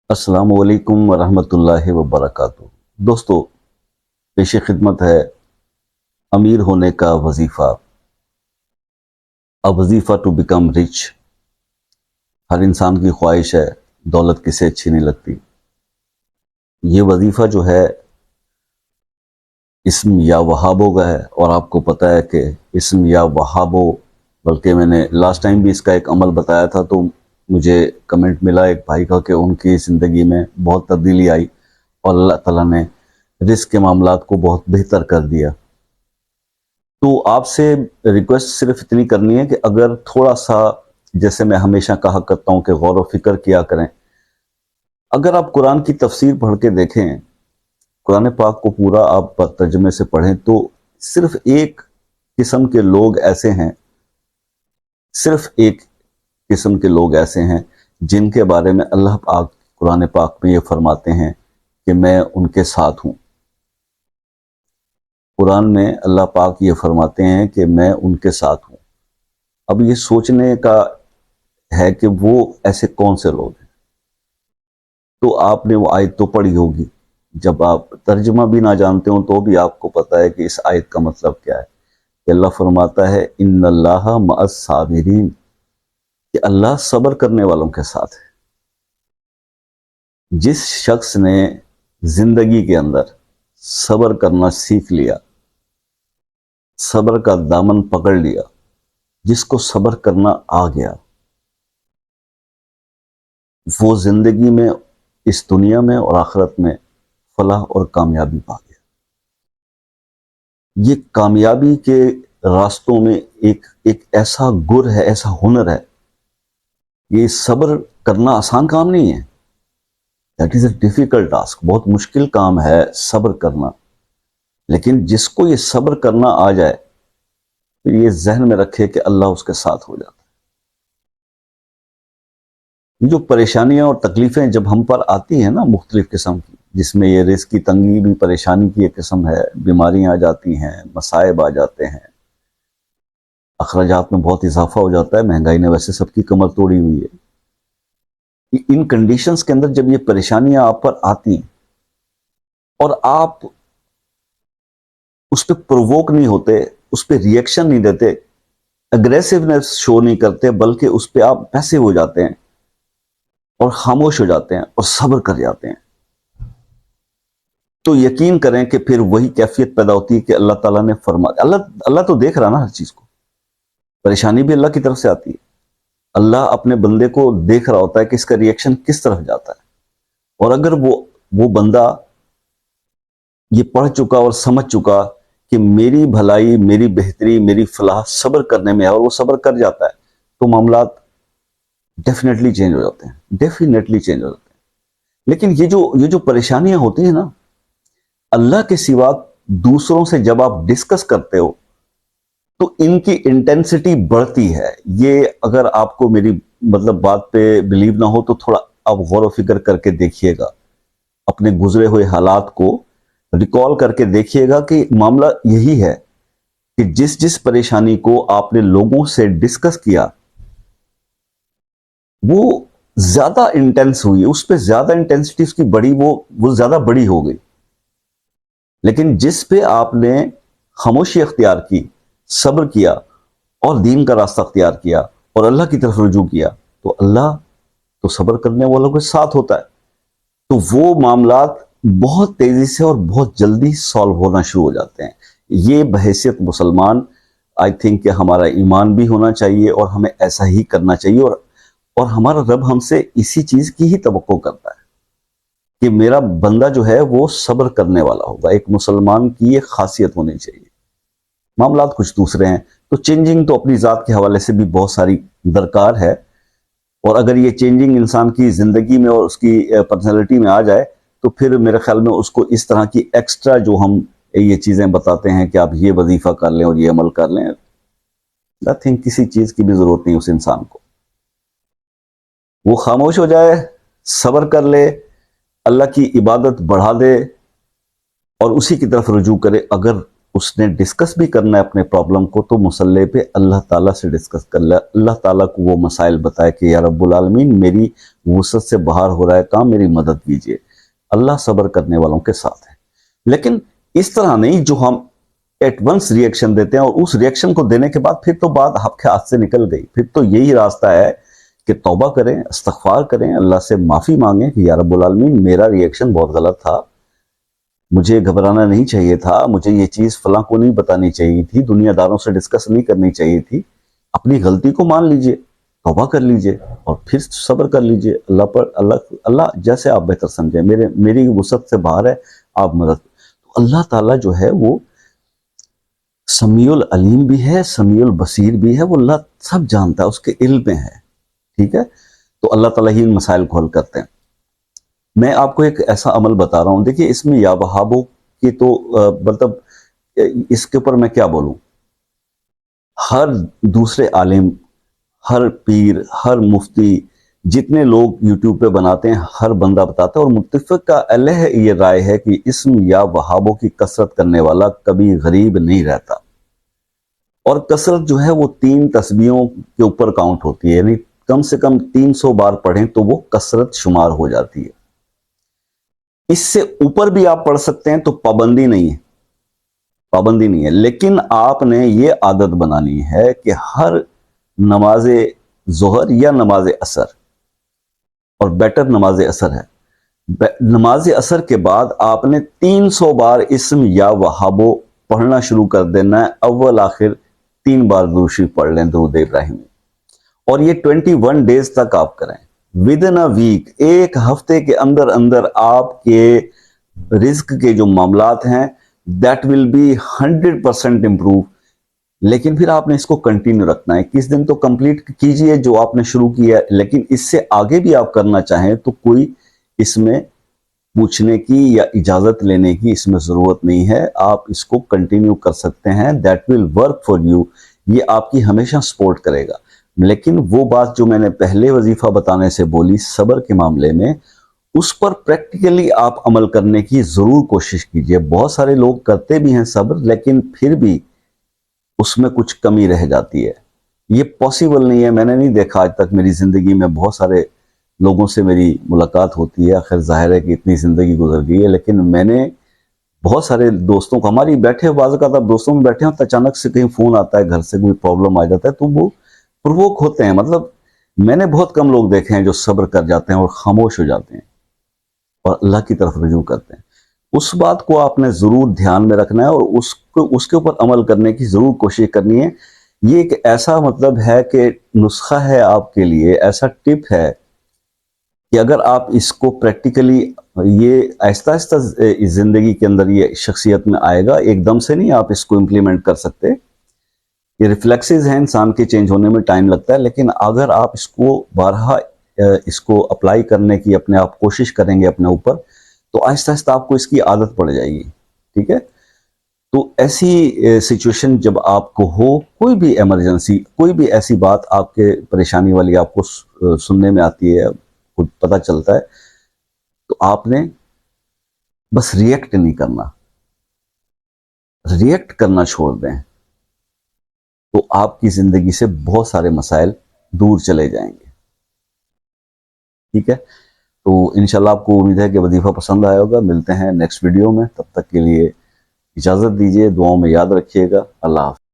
السلام علیکم ورحمۃ اللہ وبرکاتہ۔ دوستو، پیش خدمت ہے امیر ہونے کا وظیفہ، وظیفہ ٹو بیکم رچ۔ ہر انسان کی خواہش ہے، دولت کسے اچھی نہیں لگتی۔ یہ وظیفہ جو ہے اسم یا وہابوں کا ہے، اور آپ کو پتہ ہے کہ اسم یا وہابوں، بلکہ میں نے لاسٹ ٹائم بھی اس کا ایک عمل بتایا تھا، تو مجھے کمنٹ ملا ایک بھائی کا کہ ان کی زندگی میں بہت تبدیلی آئی اور اللہ تعالیٰ نے رزق کے معاملات کو بہت بہتر کر دیا۔ تو آپ سے ریکویسٹ صرف اتنی کرنی ہے کہ اگر تھوڑا سا، جیسے میں ہمیشہ کہا کرتا ہوں کہ غور و فکر کیا کریں، اگر آپ قرآن کی تفسیر پڑھ کے دیکھیں، قرآن پاک کو پورا آپ ترجمے سے پڑھیں، تو صرف ایک قسم کے لوگ ایسے ہیں، صرف ایک قسم کے لوگ ایسے ہیں جن کے بارے میں اللہ پاک قرآن پاک میں یہ فرماتے ہیں کہ میں ان کے ساتھ ہوں۔ قرآن میں اللہ پاک یہ فرماتے ہیں کہ میں ان کے ساتھ ہوں۔ اب یہ سوچنے کا ہے کہ وہ ایسے کون سے لوگ ہیں۔ تو آپ نے وہ آیت تو پڑھی ہوگی، جب آپ ترجمہ بھی نہ جانتے ہوں تو بھی آپ کو پتہ ہے کہ اس آیت کا مطلب کیا ہے، کہ اللہ فرماتا ہے ان اللہ مع الصابرین، کہ اللہ صبر کرنے والوں کے ساتھ ہے۔ جس شخص نے زندگی کے اندر صبر کرنا سیکھ لیا، صبر کا دامن پکڑ لیا، جس کو صبر کرنا آ گیا، وہ زندگی میں، اس دنیا میں اور آخرت میں فلاح اور کامیابی پا گیا۔ یہ کامیابی کے راستوں میں ایک ایسا گر ہے، ایسا ہنر ہے۔ یہ صبر کرنا آسان کام نہیں ہے، that is a difficult task, بہت مشکل کام ہے صبر کرنا۔ لیکن جس کو یہ صبر کرنا آ جائے، تو یہ ذہن میں رکھے کہ اللہ اس کے ساتھ ہو جاتا ہے۔ جو پریشانیاں اور تکلیفیں جب ہم پر آتی ہیں نا مختلف قسم کی، جس میں یہ رزق کی تنگی بھی پریشانی کی ایک قسم ہے، بیماریاں آ جاتی ہیں، مصائب آ جاتے ہیں، اخراجات میں بہت اضافہ ہو جاتا ہے، مہنگائی نے ویسے سب کی کمر توڑی ہوئی ہے۔ ان کنڈیشنز کے اندر جب یہ پریشانیاں آپ پر آتی ہیں اور آپ اس پہ پرووک نہیں ہوتے، اس پہ ریئیکشن نہیں دیتے، اگریسونیس شو نہیں کرتے، بلکہ اس پہ آپ پیسے ہو جاتے ہیں اور خاموش ہو جاتے ہیں اور صبر کر جاتے ہیں، تو یقین کریں کہ پھر وہی کیفیت پیدا ہوتی ہے کہ اللہ تعالیٰ نے فرمایا، اللہ تو دیکھ رہا نا ہر چیز کو، پریشانی بھی اللہ کی طرف سے آتی ہے، اللہ اپنے بندے کو دیکھ رہا ہوتا ہے کہ اس کا ریئیکشن کس طرف جاتا ہے، اور اگر وہ بندہ یہ پڑھ چکا اور سمجھ چکا کہ میری بھلائی، میری بہتری، میری فلاح صبر کرنے میں ہے، اور وہ صبر کر جاتا ہے، تو معاملات ڈیفینیٹلی چینج ہو جاتے ہیں، ڈیفینیٹلی چینج ہو جاتے ہیں۔ لیکن یہ جو پریشانیاں ہوتی ہیں نا، اللہ کے سوا دوسروں سے جب آپ ڈسکس کرتے ہو تو ان کی انٹینسٹی بڑھتی ہے۔ یہ اگر آپ کو میری بات پہ بلیو نہ ہو تو تھوڑا آپ غور و فکر کر کے دیکھیے گا، اپنے گزرے ہوئے حالات کو ریکال کر کے دیکھیے گا کہ معاملہ یہی ہے کہ جس پریشانی کو آپ نے لوگوں سے ڈسکس کیا، وہ زیادہ انٹینس ہوئی، اس پہ زیادہ انٹینسٹی اس کی بڑی، وہ زیادہ بڑی ہو گئی۔ لیکن جس پہ آپ نے خاموشی اختیار کی، صبر کیا اور دین کا راستہ اختیار کیا اور اللہ کی طرف رجوع کیا، تو اللہ تو صبر کرنے والوں کے ساتھ ہوتا ہے، تو وہ معاملات بہت تیزی سے اور بہت جلدی سالو ہونا شروع ہو جاتے ہیں۔ یہ بحیثیت مسلمان آئی تھنک کہ ہمارا ایمان بھی ہونا چاہیے اور ہمیں ایسا ہی کرنا چاہیے، اور ہمارا رب ہم سے اسی چیز کی ہی توقع کرتا ہے کہ میرا بندہ جو ہے وہ صبر کرنے والا ہوگا۔ ایک مسلمان کی یہ خاصیت ہونی چاہیے۔ معاملات کچھ دوسرے ہیں، تو چینجنگ تو اپنی ذات کے حوالے سے بھی بہت ساری درکار ہے، اور اگر یہ چینجنگ انسان کی زندگی میں اور اس کی پرسنالٹی میں آ جائے تو پھر میرے خیال میں اس کو اس طرح کی ایکسٹرا جو ہم یہ چیزیں بتاتے ہیں کہ آپ یہ وظیفہ کر لیں اور یہ عمل کر لیں، آئی تھنک کسی چیز کی بھی ضرورت نہیں اس انسان کو۔ وہ خاموش ہو جائے، صبر کر لے، اللہ کی عبادت بڑھا دے اور اسی کی طرف رجوع کرے۔ اگر اس نے ڈسکس بھی کرنا ہے اپنے پرابلم کو تو مصلی پہ اللہ تعالیٰ سے ڈسکس کر لے، اللہ تعالیٰ کو وہ مسائل بتائے کہ یا رب العالمین میری وسعت سے باہر ہو رہا ہے کام، میری مدد کیجیے۔ اللہ صبر کرنے والوں کے ساتھ ہے، لیکن اس طرح نہیں جو ہم ایٹ ونس ریئیکشن دیتے ہیں اور اس ریئیکشن کو دینے کے بعد پھر تو بات آپ کے ہاتھ سے نکل گئی، پھر تو یہی راستہ ہے کہ توبہ کریں، استغفار کریں، اللہ سے معافی مانگیں کہ یا رب العالمین میرا ریئیکشن بہت غلط تھا، مجھے گھبرانا نہیں چاہیے تھا، مجھے یہ چیز فلاں کو نہیں بتانی چاہیے تھی، دنیا داروں سے ڈسکس نہیں کرنی چاہیے تھی۔ اپنی غلطی کو مان لیجئے، توبہ کر لیجئے اور پھر صبر کر لیجئے اللہ پر۔ اللہ جیسے آپ بہتر سمجھیں، میری وسعت سے باہر ہے، آپ مدد۔ تو اللہ تعالیٰ جو ہے وہ سمیع العلیم بھی ہے، سمیع البصیر بھی ہے، وہ اللہ سب جانتا ہے، اس کے علم میں ہے، ٹھیک ہے؟ تو اللہ تعالیٰ ہی ان مسائل کو حل کرتے ہیں۔ میں آپ کو ایک ایسا عمل بتا رہا ہوں، دیکھیے اس میں یا وہابوں کی تو مطلب اس کے اوپر میں کیا بولوں، ہر دوسرے عالم، ہر پیر، ہر مفتی، جتنے لوگ یوٹیوب پہ بناتے ہیں، ہر بندہ بتاتا ہے اور متفق کا علیہ یہ رائے ہے کہ اسم یا وہابوں کی کثرت کرنے والا کبھی غریب نہیں رہتا، اور کثرت جو ہے وہ 3 تسبیحوں کے اوپر کاؤنٹ ہوتی ہے، یعنی کم سے کم 300 بار پڑھیں تو وہ کثرت شمار ہو جاتی ہے۔ اس سے اوپر بھی آپ پڑھ سکتے ہیں تو پابندی نہیں ہے، پابندی نہیں ہے، لیکن آپ نے یہ عادت بنانی ہے کہ ہر نماز ظہر یا نماز عصر، اور بیٹر نماز عصر ہے، نماز عصر کے بعد آپ نے 300 بار اسم یا وہابو پڑھنا شروع کر دینا ہے، اول آخر 3 بار درود شریف پڑھ لیں، درود ابراہیمی، اور یہ 21 ڈیز تک آپ کریں، ودن اے ویک، ایک ہفتے کے اندر اندر آپ کے رزق کے جو معاملات ہیں that will be 100% امپروو۔ لیکن پھر آپ نے اس کو کنٹینیو رکھنا ہے، کس دن تو کمپلیٹ کیجئے جو آپ نے شروع کیا ہے، لیکن اس سے آگے بھی آپ کرنا چاہیں تو کوئی اس میں پوچھنے کی یا اجازت لینے کی اس میں ضرورت نہیں ہے، آپ اس کو کنٹینیو کر سکتے ہیں، that will work for you، یہ آپ کی ہمیشہ سپورٹ کرے گا۔ لیکن وہ بات جو میں نے پہلے وظیفہ بتانے سے بولی صبر کے معاملے میں، اس پر پریکٹیکلی آپ عمل کرنے کی ضرور کوشش کیجئے۔ بہت سارے لوگ کرتے بھی ہیں صبر، لیکن پھر بھی اس میں کچھ کمی رہ جاتی ہے، یہ پاسبل نہیں ہے۔ میں نے نہیں دیکھا آج تک میری زندگی میں، بہت سارے لوگوں سے میری ملاقات ہوتی ہے، آخر ظاہر ہے کہ اتنی زندگی گزر گئی ہے، لیکن میں نے بہت سارے دوستوں کو، ہماری بیٹھے بعض اوقات آپ دوستوں میں بیٹھے ہیں تو اچانک سے کہیں فون آتا ہے، گھر سے کوئی پرابلم آ جاتا ہے تو وہ پرووک ہوتے ہیں، مطلب میں نے بہت کم لوگ دیکھے ہیں جو صبر کر جاتے ہیں اور خاموش ہو جاتے ہیں اور اللہ کی طرف رجوع کرتے ہیں۔ اس بات کو آپ نے ضرور دھیان میں رکھنا ہے اور اس کے اوپر عمل کرنے کی ضرور کوشش کرنی ہے۔ یہ ایک ایسا مطلب ہے کہ نسخہ ہے آپ کے لیے، ایسا ٹپ ہے کہ اگر آپ اس کو پریکٹیکلی، یہ آہستہ آہستہ زندگی کے اندر یہ شخصیت میں آئے گا، ایک دم سے نہیں آپ اس کو امپلیمنٹ کر سکتے، یہ ریفلیکسز ہیں، انسان کے چینج ہونے میں ٹائم لگتا ہے، لیکن اگر آپ اس کو بارہا اس کو اپلائی کرنے کی اپنے آپ کوشش کریں گے اپنے اوپر، تو آہستہ آہستہ آپ کو اس کی عادت پڑ جائے گی، ٹھیک ہے؟ تو ایسی سچویشن جب آپ کو ہو، کوئی بھی ایمرجنسی، کوئی بھی ایسی بات آپ کے پریشانی والی آپ کو سننے میں آتی ہے، خود پتہ چلتا ہے، تو آپ نے بس ریئیکٹ نہیں کرنا، ریئیکٹ کرنا چھوڑ دیں، تو آپ کی زندگی سے بہت سارے مسائل دور چلے جائیں گے، ٹھیک ہے؟ تو انشاءاللہ آپ کو امید ہے کہ وظیفہ پسند آیا ہوگا۔ ملتے ہیں نیکسٹ ویڈیو میں، تب تک کے لیے اجازت دیجیے، دعاؤں میں یاد رکھیے گا۔ اللہ حافظ۔